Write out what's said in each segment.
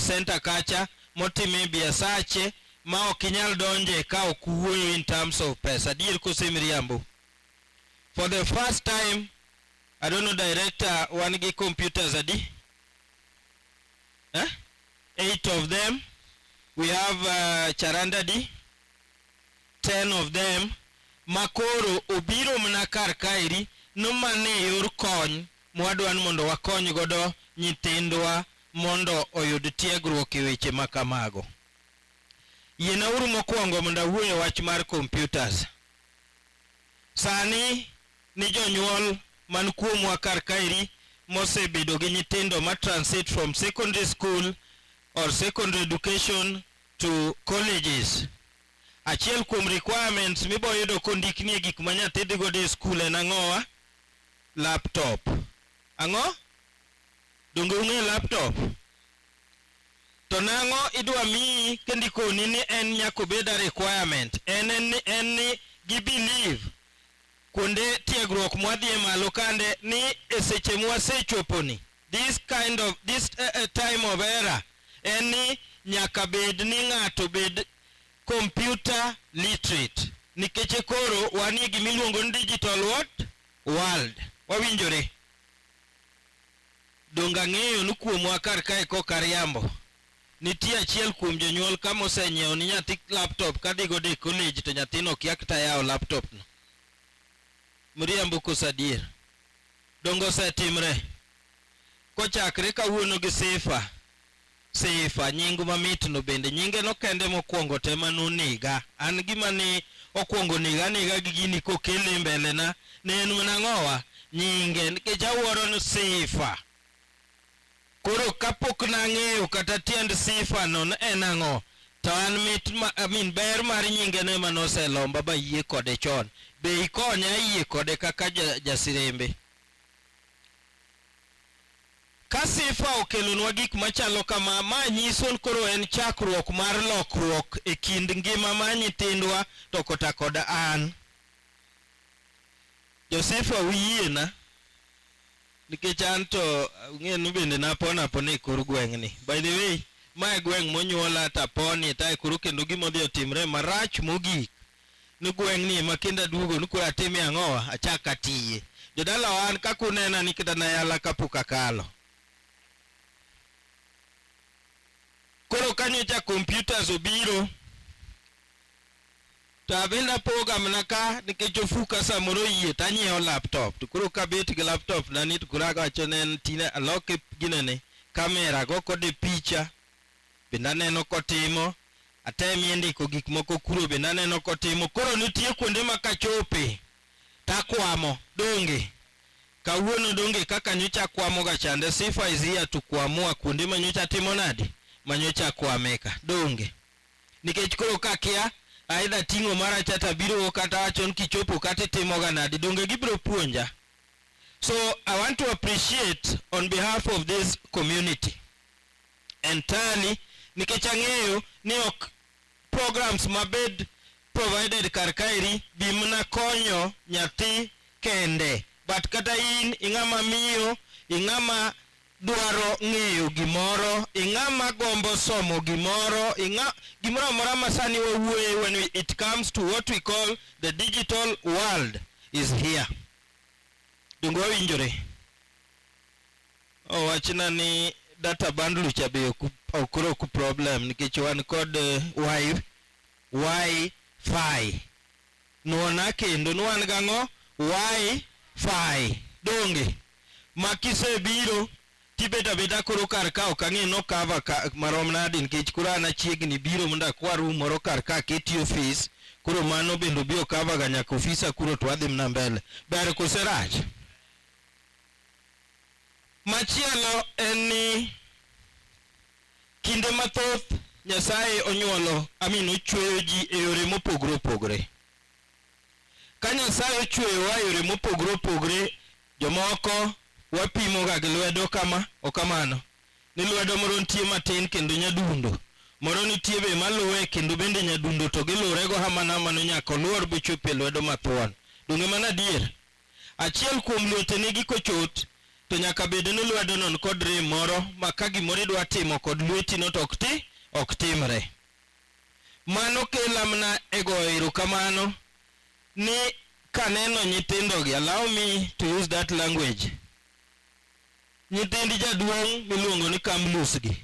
center kacha motime biasache ma okinyal donje ka okuwuoyo in terms of pesa. Dier kosemiriambo. For the first time, I don't know, director, one gi computers adi? 8 of them. We have Charanda di. 10 of them. Makoro obiro mnakar kairi numane yor kony mwadwan mondo wakony godo nyithindwa mondo oyud tiegruok e weche makamago. Yenauru mokwongo mondo awuoye wach mar computers. Sani ni jonyuol man kuomwa kar kairi mosebedo gi nyithindo ma transit from secondary school or secondary education to colleges. Achiel kuom requirements miboyudo kondiknie gik ma nyathi dhi godo e school en ang'owa? Laptop. Ang'o? Donge ung'e laptop? To nang'o idwa miyi kendikoni ni en nyaka obed a requirement? En ni gibelieve kuonde tiegruok mwadhie malo kande ni e seche mwasechoponi this time of era en ni nyaka bed ni ng'ato bed computer literate. Nikech koro wanie gimiluongo ni digital what? World. Wawinjore. Donga ng'eyo ni kuomwa kar kae kokariambo nitie achiel kuom jonyuol kama osenyiewo ni nyathi laptop kadhi godo e college to nyathino okia kata yawo laptop no. Mriambo kosadier. Dongo osetimre. Kochakre kawuono gi Sifa nyingu mamit no bende nyinge no kende mokwongo tema nuniga. An gima ni okwongo niga gi gini kokele mbele na ne en manang'owa nyinge nikech awuoro ni Sifa. Koro kapok nang'eyo kata tiend Sifa no en ang'o, to an ber mar nyinge ne manoselomba ba yie kode chon. Be ikonya yie kode kaka jasirembe. Ka Sifa okelonwa gik machalo kama, ma nyiso koro en chakruok mar lokruok e kind ngima ma nyithindwa to kota koda an. Sifa wiyiena nikech an to ng'enu bende napona e kor gweng'ni. By the way, mae gweng' monyuola taponi ta e koro kendo gimodhi otimre marach mogik ni gweng'ni ma kenda duogo ni koro atime ang'owa achak atiye. Jodala wan kakunena ni kida na yala kapok akalo. Koro kanyocha computers obiro to abenda program naka nikech ofuka samoro yie tanyiewo laptop. To koro kabet gi laptop nani to kuro agawacho ne en tine aloke ginene kamera go kode picha bende aneno kotimo, atemi ndiko gik moko kuro bende aneno kotimo. Koro nitie kuonde ma kachope takwamo donge kawuono donge kaka nyocha kwamo ga chande. Sifa is here to kwamua kuonde ma nyocha timo nadi manyocha kwameka donge nikech koro kakia aidha tingo mara chata biro kata wachon kichopo kata timo ga nadi donge gibiro puonja. So I want to appreciate on behalf of this community entirely nikech ang'eyo ni ok programs mabed provided kar kairi bimna konyo nyathi kende, but kata in ing'ama miyo, ing'ama dwaro ng'eyo gimoro, ing'ama gombo somo gimoro, gimoro amora masani wawuoye when it comes to what we call the digital world is here. Dungo winjore. Wachina ni data bundle cha be okuro ku problem nikech wan kod Wi-Fi. Nuona kendo nuan gang'o Wi-Fi. Donge makise biro tibeta beta koro kar ka okang'e no cover marom nadi nikech kuro an achiegni biro mondo akwaru moro kar ka keti office. Kuro mano bendo bio cover ga nyaka ofisa kuro to adhi mna mbele. Ber koserach. Machielo en ni kinde mathoth Nyasaye onyuolo ochweyo ji e yore mopogore opogore. Ka Nyasaye ochweyowa e yore mopogore opogore, jomoko wapimo ga gi lwedo kama okamano. Ni lwedo moro nitie matin kendo nyadundo. Moro nitie be maluwe kendo bende nyadundo to gilurego hamana mano nyaka luor bochope lwedo mathuon. Donge mana dier. Achiel kuom lwetene gi kochot to nyaka bed ni lwedo non kod rem moro ma ka gimoro idwa timo kod lweti no to ok timre. Mano kelamna ego erokamano ni kaneno nyithindo gi, allow me to use that language, nyithindi jaduong' miluongo ni Kamlus gi,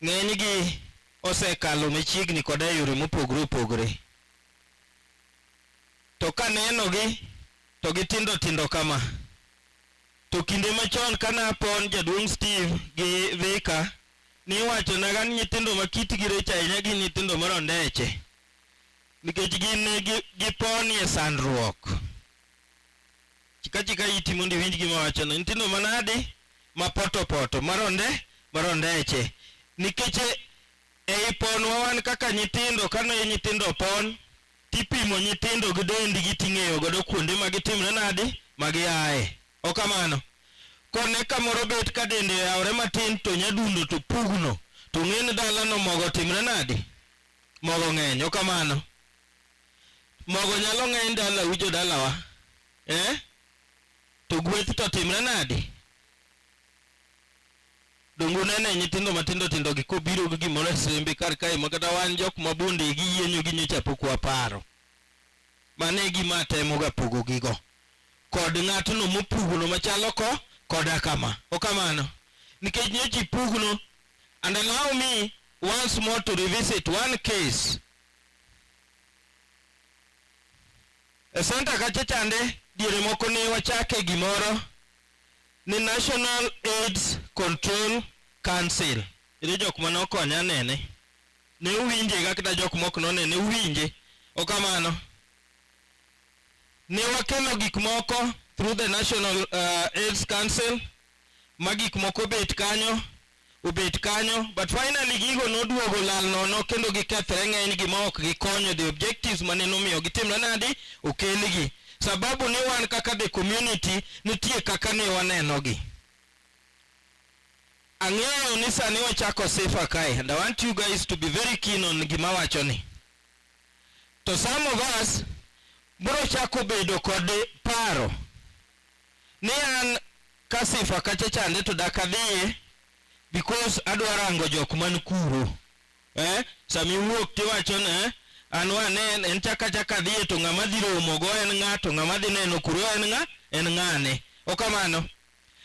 ng'eny gi osekalo machiegni koda yore mopogore opogore, to kaneno gi to gitindo kama. To kinde machon kana pon jaduong' Steve gi Vika ni wacho na gan nyithindo makitgi rech ahinya gi nyithindo marondeche, nikech gin giponi e sandruok. Chika iti mondo iwinj gima wacho no, nyithindo manade mapoto marondeche, nikech ei pon wan kaka nyithindo, kano nyithindo pon tipimo nyithindo gi dendgi ting'eyo godo kuonde ma gitimre nade magiaye. Okamano kone kamoro bet ka dende yawre matin to nyadundo to pugno to ng'en dala no mogo timre nade, mogo ng'eny. Okamano mogo nyalo ng'eny dala ujo dalawa, to gweth to timre nade. Dongo nene nyithindo matindo gi kobiro gi gimoro sembe kar kae makata wan jok mabonde gi yienyo gi nyocha pok waparo. Mane gima temo ga pogo gigo kod ng'atno mopugno machalo koda kama. Okamano nikech nyochi pugno. And allow me once more to revisit one case. E center kacha chande diere moko ne wachake gimoro ni National AIDS Control Council. Ire jok manokonya nene. Ne uwinje kaka jok moko nonene uwinje. Okamano ne wakelo gik moko through the National AIDS Council, magik moko obet kanyo, but finally gigo noduogo lal nono kendo gikethre ng'eny gima ok gikonyo the objectives mane nomiyo gitimre nadi okelgi. Sababu ni wan kaka the community nitie kaka ne waneno gi. Ang'eyo ni sani wachako Safer kae, and I want you guys to be very keen on gima wacho ni. To some of us bro chako bedo kod paro ni an ka Safer kacha chande to dakadhiye because adwarango jok man kuro. Sami wuok tiwacho ne an wane en chaka dhiye to ng'ama dhi romo go en ng'ato, ng'ama dhi neno kuro en ng'ane. Okamano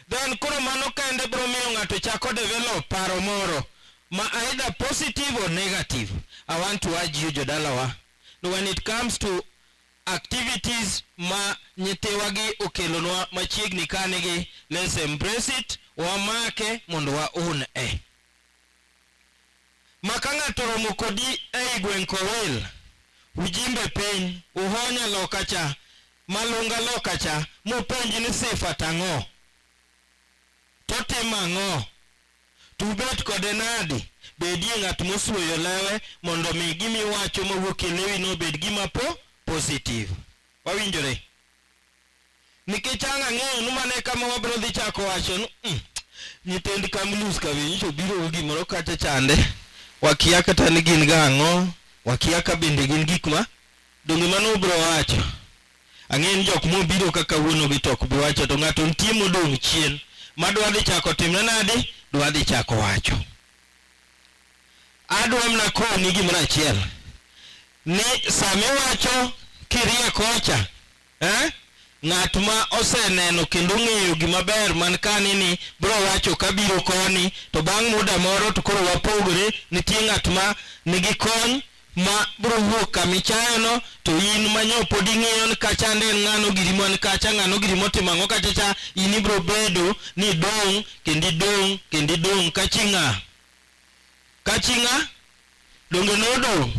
then koro mano kende bro miyo ng'ato chako develop paro moro ma either positive or negative. I want to urge you jodalawa, when it comes to activities ma nyithiwagi okelonwa machiegni kanegi, let's embrace it, wamake mondo waun makang'ato romo kodi ei gweng' Kowil, ujimbe piny, uhonya lokacha, malunga lokacha, mupenji ni Safer tang'o, totimo ang'o, tubet kode nadi, bedie ng'at mosuoyo lewe mondo mi gimi wacho mawuok e lewi no bed gima positive. Wawinjore? Nikech ang' ang'eyo numane kama wabro dhi chako wacho no, nyithind Kamlus ka winjo biro gimoro kacha chande, wakia kata ni gin ga ang'o, wakia ka bende gin gik ma donge mano bro wacho. Ang'en jok mobiro kaka wuono gi tok bi wacho, to ng'ato nitie modong' chien madwa dhi chako timne nadi, dwa dhi chako wacho. Adwamna koni gimoro achiel ni sami wacho kirie kocha, ng'at ma oseneno kendo ng'eyo gima ber man kani ni bro wacho kabiro koni, to bang' muda moro to koro wapogore, nitie ng'at ma nigi kony ma bro wuok kamichayo no, to in manyo pod ing'eyo ni kacha nden ng'ano girimo ni kacha, ng'ano girimo timo ang'o kacha cha, in ibro bedo ni dong kendi dong kaching'a donge nodong,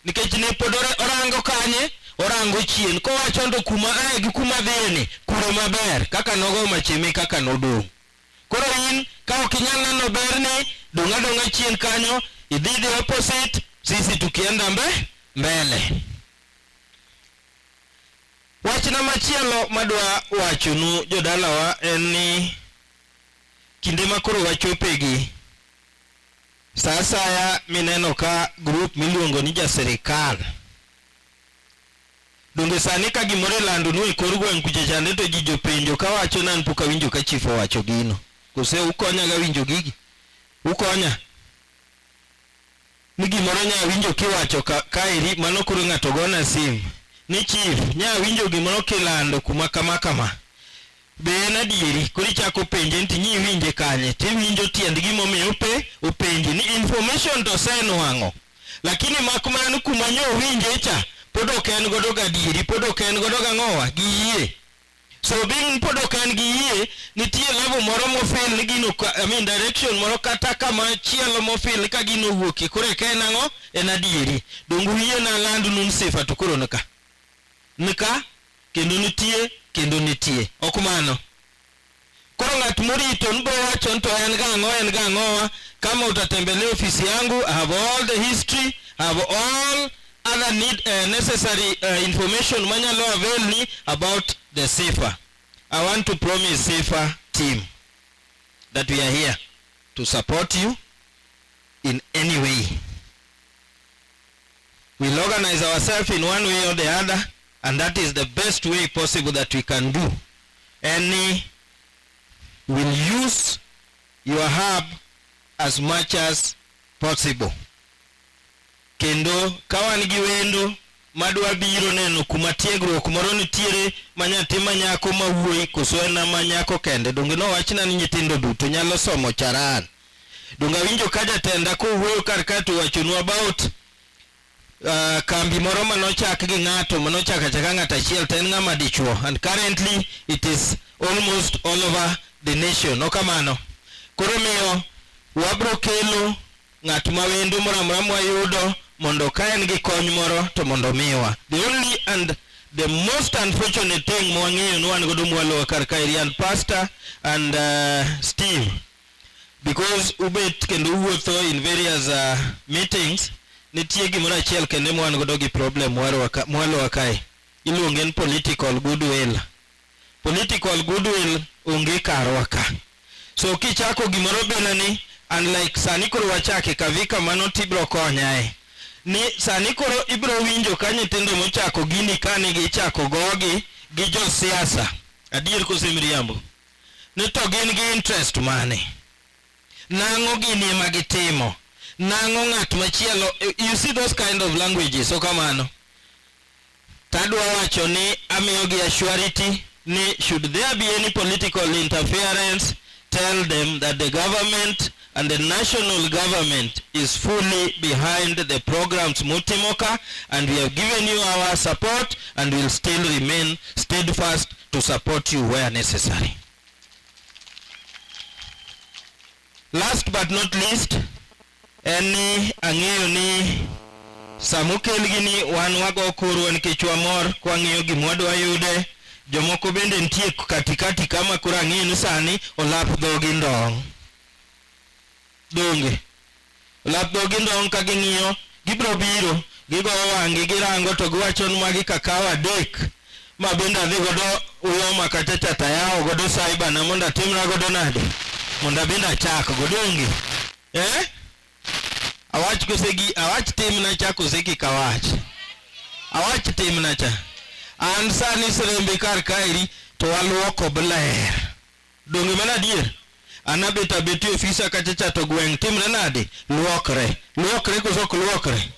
nikech ne pod orango kanye, orango chien, kowacho ndo kuma ae gi kuma dhene kuro maber kaka nogo machime kaka nodong. Koro in ka ok inyal neno berni, donga chien kanyo, idhi the opposite, sisi tukienda mbele. Wachna machielo madwa wachonu jodalawa en ni kinde makoro wachopegi, sasa ya mineno ka group miluongo ni ja serikal donge sani ka gimore lando nu e kor gweng' kucha chande to ji jopenjo ka wacho nan pok awinjo ka chief owacho gino. Kose ukonya ga winjo gigi? Ukonya? Ni gimoro nya winjo kiwacho ka iri mano kuro ng'ato gona sim. Ni chief nya winjo gimoro kilando kuma kama. Be en adieri kori chako penje nti nyi winje kanye ti winjo tiend gimomiyo upenji ni information to senwang'o. Lakini makmanu kuma nyo winje cha pod ok en godo gadieri, pod ok en godo gang'owa gi yie. So being pod ok en gi yie nitie level moro mofil ni gino direction moro kata kama chielo mofil ka gino wuokie kore ka en ang'o en adieri. Dongu yie na landu nun sifa to koro nika kendo nitie ok mano. Koro ng'at morito nbo wacho to en gang'owa kama utatembelea ofisi yangu. I have all the history, I have all other necessary information manyalo avail me about the SAFER. I want to promise SAFER team that we are here to support you in any way. We'll organize ourselves in one way or the other, and that is the best way possible that we can do. We'll use your hub as much as possible. Kendo kawan gi wendo madwa biro neno kuma tiegruok moro nitiere manyathi manyako mawuoyi koso en manyako kende. Donge no wachna ni nyithindo duto nyalo somo charan. Donge winjo ka jatenda ko wuoyo kar ka to wachonu about kambi moro manochak gi ng'ato manochaka ng'ato achiel to en ng'ama dichuo, and currently it is almost all over the nation. No kamano. Koro miyo wabro kelo ng'at mawendo moro amora mwayudo mondo ka en gi kony moro to mondo miwa. The only and the most unfortunate thing mwang'eyo ni wan godo mwalo kar ka Irian Pastor and Steve, because ubet kendo uwuotho in various meetings, nitie gimoro achiel kendo mwan godo gi problem mwalo akae. Iluonge ni political goodwill. Political goodwill onge karwa ka. So kichako gimoro benani, unlike sani koro wachake kavika mano tibro konyae. Ni sani koro ibro winjo ka nyithindo mochako gini kani gichako gogi gi jo siasa. Adier kose miriambo. Ni to gin gi interest mane. Nang'o gini ema gitimo. Nang'o ng'at machielo. You see those kind of languages. So kamano. Tadwa wacho ni amiyo gi assurity ni should there be any political interference, tell them that the government and the national government is fully behind the programs Mutimoka, and we have given you our support and will still remain steadfast to support you where necessary. Last but not least, any ang'eyo ni samukel gini wan wago kuru nikech wamor kwa ng'iyo gimwadwa yude. Jomoko bende nitie katikati kama kura ng'eyo ni sani olap dhogi ndong'. Donge olap dhogi ndong' ka ging'iyo gibro biro gigo wang'i girango to giwacho ni magi kakawa dek ma bende adhi godo uyoma kata chatayao godo cyber na monda timra godo nade monda bende achak godonge awach kosegi awach timna chako seki kawach awach timna cha an sani srembe kar kairi to waluoko bler. Donge mana dier anabeta beti ofisa kachacha to gweng' timre nade luokre koso luokre.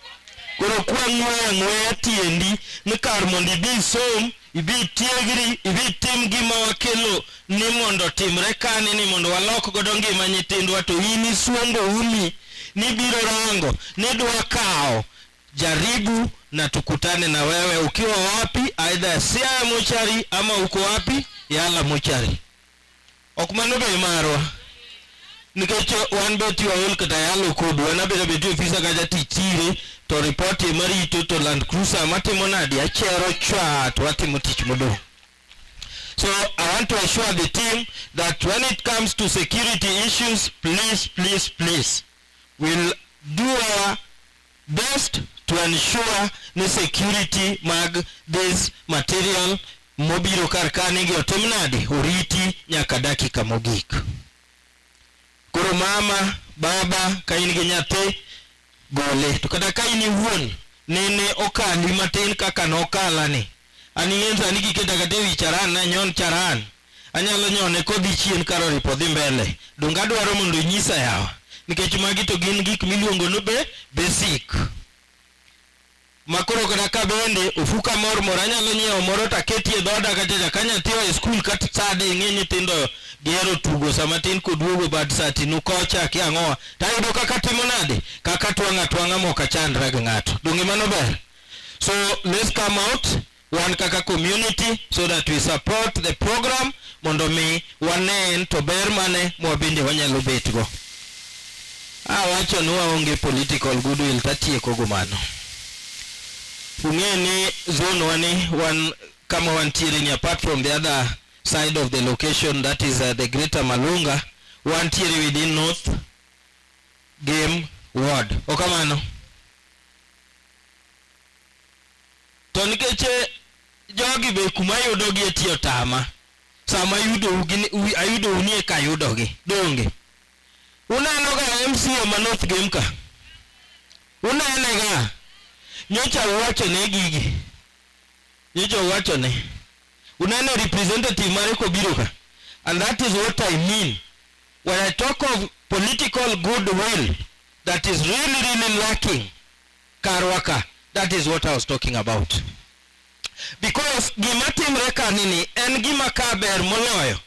Koro kwang'we tiendi ni kar mondo ibi som ibi tiegri ibi tim gima wakelo ni mondo timre kani ni mondo walok godo ngima nyithindwa, to ini suombo umi ni biro rango ni dwa kao. Jaribu na tukutane na wewe ukiwa wapi, either Siaya mochari ama uko wapi Yala mochari. Okmano be marwa nikech wan beti waol kata Yalo kodu wana beti ofisa kaja tichire to report marito to Land Cruiser matimo nadi achero chat watimo tich modo. So I want to assure the team that when it comes to security issues, please we'll do our best to ensure the security mag this material mobiro karkani gi otimnadi oriti nyaka dakika mogik. Koro mama baba kain gi nyathi gole to kada kain wuon nene okali matin kaka nokala ni Anienza niki keta katewi charan na nyon charan. Anyalo nyone kodhi chien karo ripodhi mbele. Dunga dwaro mondo nyisa yawa. Nikech magi to gin gik miluongo no basic. Makoro kada ka bende ofuka mor anyalo nyiewo moro taketi e dhoda kachacha kanya tiyo e school kat sade ng'e nyithindo gihero tugo sama tin koduogo bad sati nukocha ki ang'owa tayudo kaka timo nade kaka twang'a moka chandra gi ng'ato. Donge mano ber? So let's come out one kaka community so that we support the program mondo mi wanen to ber mane mwabende wanyalo betgo. Wacho ni waonge political goodwill tatieko gumano. Ungeni zone one kama wantiere ni apart from the other side of the location, that is the Greater Malunga, wantiere within North Game Ward. Okamano. To nikeche jogi be kuma yudogi etiyo tama. Sama ayudo unie ka yudogi. Donge. Uneno ga MCA ma North Game ka. Unene ga. Nyocha wacho ne gigi. Nyocha wacho ne. Unene representative mare ko biro ka. And that is what I mean. When I talk of political goodwill that is really lacking Karwaka, that is what I was talking about. Because gima timre kanini en gima kaber moloyo.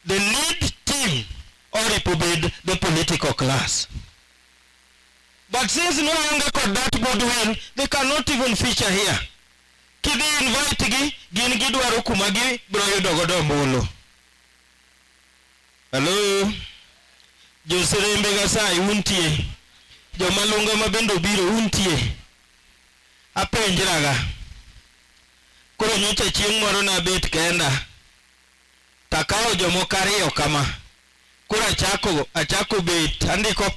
The lead team or the political class. But since no longer got that goodwill, they cannot even feature here. Kidi invite gi, gin gidwaro kumagi bro yudogodo mbulu. Hello? Joserembe gasai untie. Jo Malunga mabendo biro untie. Apenjraga. Koro nyocha chieng' moro na bet kenda. Takao jomokariyo kama. Koro achako bet tandiko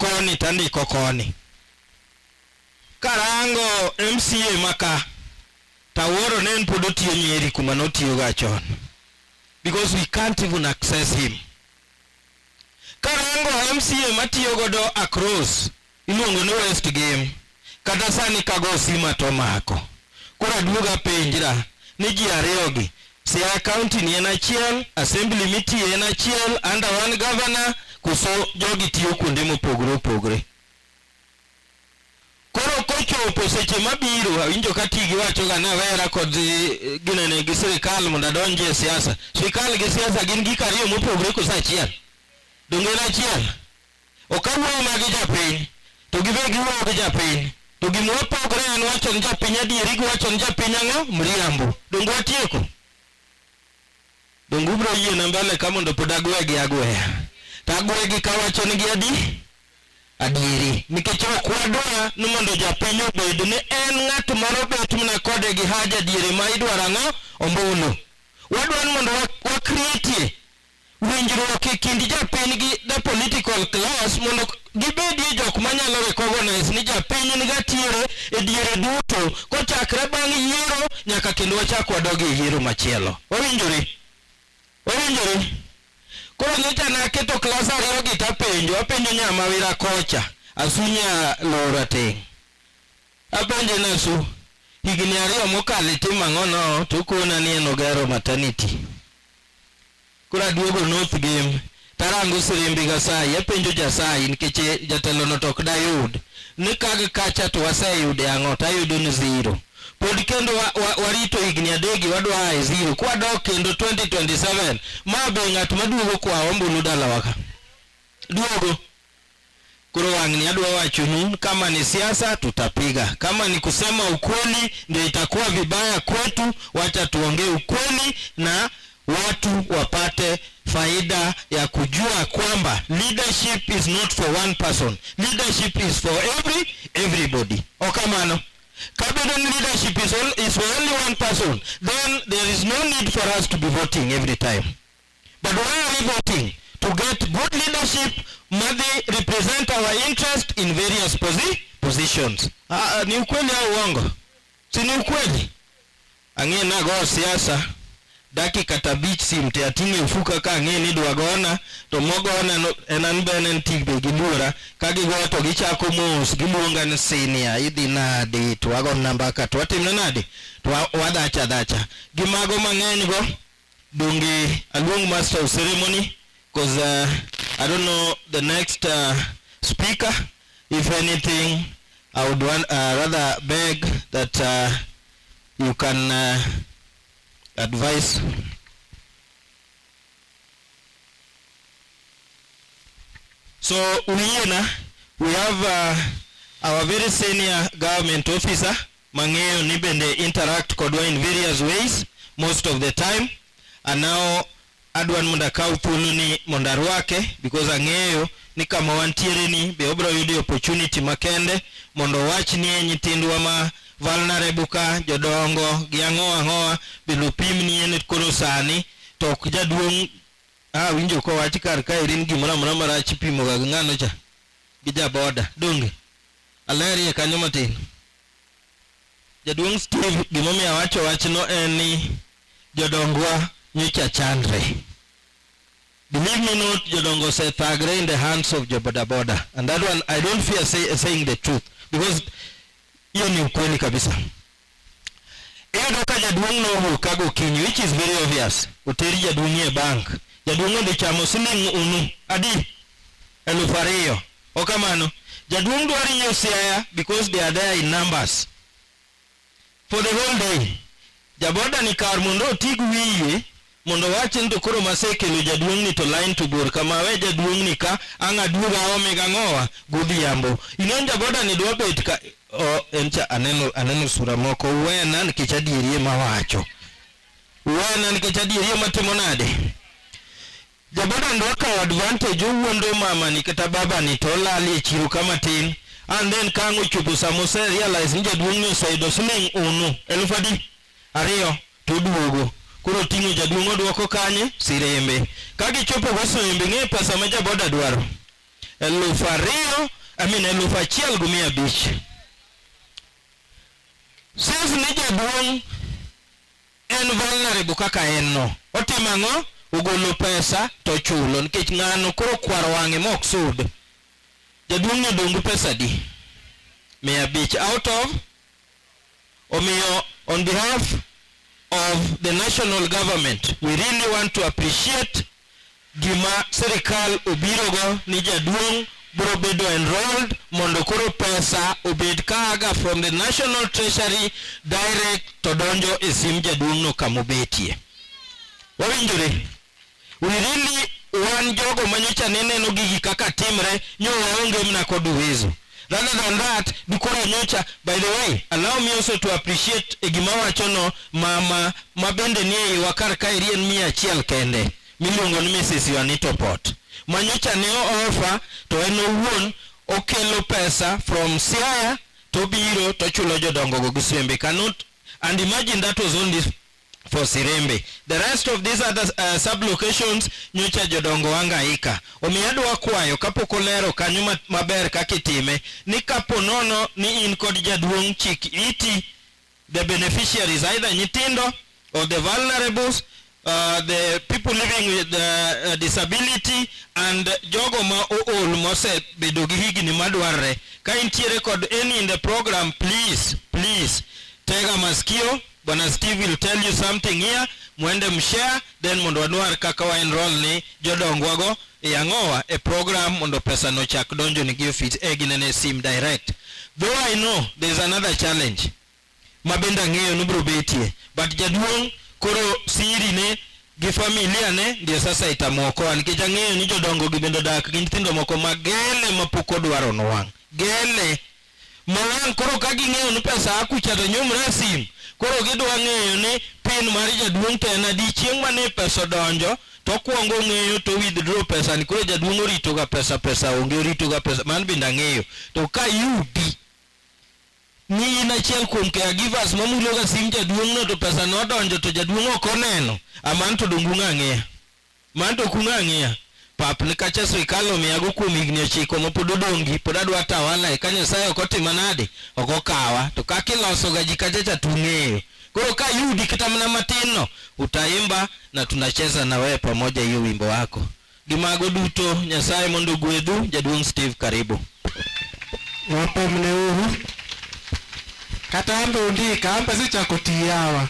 koni. Karango MCA maka taworo nen podo tiyo nyeri kuma notiyo gachon. Because we can't even access him. Karango MCA matiyo godo across iluongo no West Game. Kata sani kago sima to mako. Kura duoga penjira ni ji ariyogi. Siaya County ni en achiel, Assembly Miti en achiel, under one governor, kuso jogi tiyo kuonde mopogore. Koro kochopo seche mabiro awinjo katigi wacho ga na wera kod ginene gi sirikal mondo donje siasa. Sirikal gi siasa gin gik ariyo mopogore kosa achiel. Donge en achiel. Okawuoyo magi japiny, to gibe giwuoyo gi japiny. To gimopogore en wacho ni japiny adieri gi wacho ni japiny ang'o mriambo. Donge watieko. Donge ubro yie na mbele ka mondo pod agwegi agweya. Tagwegi ka wacho ni gi adieri. Nikech okwadwa ni mondo japiny obed ni en ng'at moro bet mna kode gi haja diere ma idwaro ang'o ombulu. Wadwa ni mondo wakreate winjruok e kind japiny gi the political class mondo gibedie jok manyalo recognize ni japiny ni gatiere e diere duto kochakre bang' yiero nyaka kendo wachak wadogi e yiero machielo. Wawinjore? Koro nyocha naketo klas ariyo gi apenjo nyama wira kocha Asunya Lora ting. Apenjo nasu higni ariyo mokalo timo ang'ono to kona ni en ogero maternity. Kura duogo North Game tarango Sirimbi Gasai apenjo Jasai nikech jatelo no tok dayud ni kag kacha to waseyude ang'o tayudo ni 0. Pod kendo warito higni adegi wadwa 0 kwadok kendo 2027 mabe ng'at maduogo kwa ombulu dala waka duogo. Kuro wangni adwa wachunu kama ni siasa tutapiga, kama ni kusema ukweli ndio itakuwa vibaya kwetu. Wacha tuongee ukweli na watu wapate faida ya kujua kwamba leadership is not for one person, leadership is for everybody. Okamano Cabinet leadership is for only one person, then there is no need for us to be voting every time. But why are we voting? To get good leadership, may represent our interest in various positions. Ni ukweli au uongo? Si ni ukweli? Ang'e nago siasa dakika tabich sim te atinge ufuka ka ng'e ni dwa gona to mogona no, enan benen tigbe giluora ka gigo to gichako mos giluonga ni senior idhi nade to wago namba ka to watimna nade to wadacha gimago mang'eny go donge aluong master of ceremony because I don't know the next speaker. If anything, I would rather beg that you can advise. So we have our very senior government officer Mangeo Nibende interact kodwa in various ways most of the time, and now adwan munda kaupuluni mondarwake because ang'eyo ni kama wantiere ni be obro yudi opportunity makende mondo wach ni nyitindwa ma vulnerable ka jodongo gi ang'oa bilupim ni en koro sani to jaduong' winjo ko wach kar ka irin gimora marach pimo ga ng'ano cha gi jaboda donge aleri kanyo matin jaduong' Steve gimomiyo wacho wachno en ni jodongwa nyocha chandre. Believe me not, jodongo se thagre in the hands of joboda, and that one I don't fear saying the truth because hiyo ni ukweli kabisa. Hiyo doka jaduong' no hukago kinyi, which is very obvious. Uteri jaduong' e bank, jaduong' ndi chamo siling unu adi 2,000 okamano jaduong' dwari nyosiaya because they are there in numbers for the whole day. Jaboda ni kar mondo otig wiye mondo wachen to koro masekelo jaduong' ni to line to bor kama we jaduong' ni ka ang'aduoga omega ng'owa godhiambo inon jaboda ni dwa bet ka encha aneno sura moko wena nikech adierie mawacho wena nikech adierie matimo nade jaboda ndo ka advantage owuondo mama ni kata baba ni to lali e chiro kama tin and then kango chupo samose realize ni jaduong' ni osaido siling unu 2,000 to duogo kuro tingo jaduong' odwoko kanye sirembe kagi chopo gosoembe ng'e pesa ma jaboda dwaro 1,500 since ni jaduong' en vulnerable kaka en no otimang'o ugolo pesa to chulo nikech ng'ano koro kwaro wang'e mok sud jaduong' ni dongo pesa di 100 out of omiyo on behalf of the national government, we really want to appreciate gima serikal obirogo ni jaduong' bro bedo enrolled mondo koro pesa obed kaga from the national treasury direct to donjo e sim jaduong' no kamobetie. Wawinjore, we really want jogo manyocha neno gigi kaka timre nyowa onge mna kod uwezo. Rather than that, bukora nyocha, by the way, allow me also to appreciate egimawa chono mama mabende ni wakar kairien 100 kende. Miliongo ni Mrs. Juanito Pot. Manyocha neo offer to eno won okelo pesa from Siaya to Biro to chulo jodongo go Sirembe. Cannot, and imagine that was only for Sirembe. The rest of these other sub-locations nyocha jodongo wanga ika. Omiyadu wakwayo kapo kolero kanyuma maber kakitime ni kapo nono ni in kod jaduong' chik iti the beneficiaries either nyitindo or the vulnerables, the people living with disability and jogo ma ool mose bedo gi higni madwarre. Ka intiere kod any in the program, please tega maskio. Bwana Steve will tell you something here. Mwende mshare, then mondo wanwar kaka wa enroll ni jodongo wago yangowa a program mondo pesa no chak donjo ni give fit eginene sim direct. Though I know there's another challenge. Mabenda ng'eyo nubro betie. But jaduong' koro siri ne gi familia ne ndio sasa itamuokoa. Nikija ng'eyo ni jodongo gibendo dak gi nyithindo moko magele mapoko dwaro no wang. Gele. Mawang koro kagi ng'eyo ni pesa akucha to nyumre sim. Koro gidwa ng'eyo ni pin mar jaduong' tena di chieng' mane pesa donjo to kuongo ng'eyo to withdraw pesa ni koro jaduong' orito ga pesa onge orito ga pesa man binda ng'eyo to ka yudi ni inachiel kuom caregivers mamulo ga sim jaduong' no to pesa no donjo to jaduong' ok oneno aman to dongu ng'ang'eya man to kung'ang'eya pap ni kacha sirikal omiyago kuom higni 9 mapod odongi pod adwa tawala ka Nyasaye ok otima nade ok okawa to kaka iloso ga ji kacha tung'eyo Koro ka yudi kata mana matino utaimba na tunacheza na wewe pamoja hiyo wimbo wako. Gimago duto Nyasaye mondo gwedhu. Jaduong' Steve, karibu. Wapomne uru. Kata ambe undika, ambe sichako tiyawa.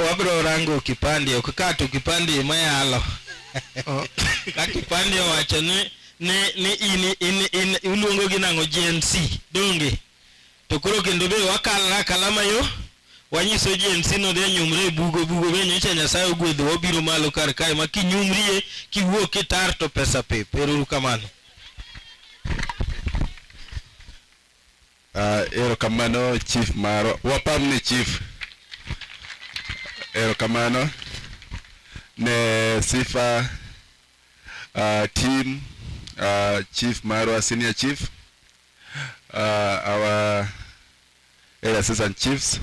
Wabro rango kipande, ukakatu kipande mayalo. Ka kipande wacho ni ini uluongo gi nango GNC donge. To koro kendo be wakala kalama yo. Wanyiso GNC no de nyumre bugo be nyocha Nyasaye ogwedho obiro malo kar kae ma kinyumrie kiwuok kitar to pesa pe. Ero kamano. Ero kamano chief maro. Wapamne chief. Ero kamano ne sifa team chief maro, senior chief, our assistant chiefs,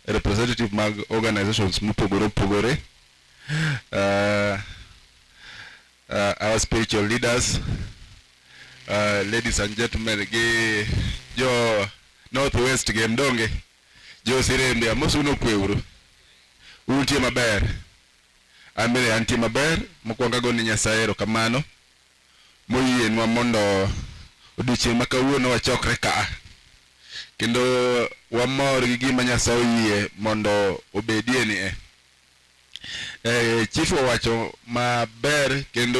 representative mag organizations mupogore, our spiritual leaders, ladies and gentlemen, jo Northwest Gemdonge, jo Sirembe, amosuno kweuru. Untie maber. Amere antie maber. Mokwonga go ni Nyasaye erokamano moyienwa mondo odiochieng' ma kawuono wachokre ka. Kendo wamor gi gima Nyasaye oyie mondo obedie ni. Chief owacho maber kendo